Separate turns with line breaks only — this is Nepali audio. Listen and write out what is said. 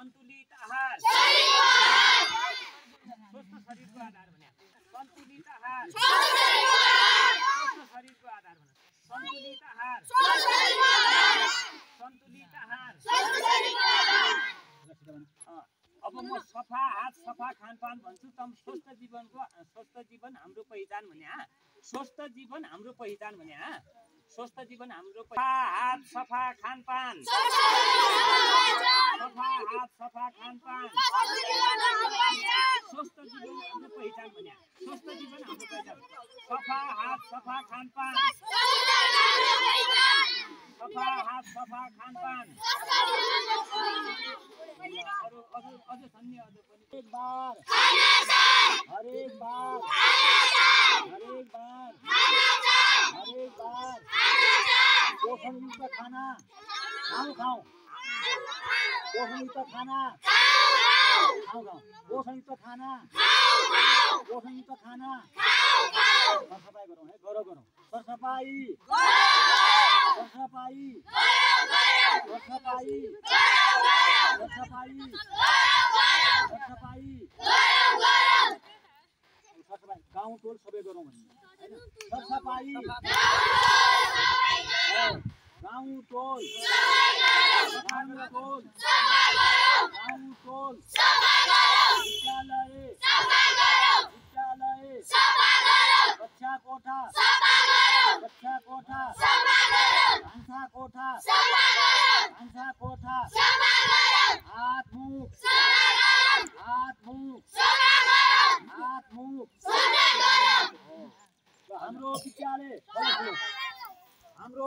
सन्तुलित आहार स्वस्थ शरीरको आधार भने सन्तुलित आहार स्वस्थ शरीरको आधार भने सन्तुलित आहार सन्तुलित आहार। अब म सफा हात सफा खानपान भन्छु त स्वस्थ जीवन हाम्रो पहिचान भने स्वस्थ जीवन हाम्रो पहिचान भने स्वस्थ जीवन हाम्रो हात सफा खानपान सफा हात सफा खानपान स्वस्थ जीवन हाम्रो पहिचान भने स्वस्थ जीवन हाम्रो पहिचान सफा हात सफा खानपान सफा हात सफा खानपान। अझ छन् अझ पनि हरेक बार पोषणयुक्त खाना खाऊ पोषणयुक्त खाना पोषणयुक्त खाना सरसफाई गरौँ है गरौँ सरसफाई गाउँ टोल सबै गरौँ भन्ने हैन सरसफाई गाउँ टोल विद्यालय कक्षा कोठा भान्सा कोठा हात मुख हाम्रो विद्यालय हाम्रो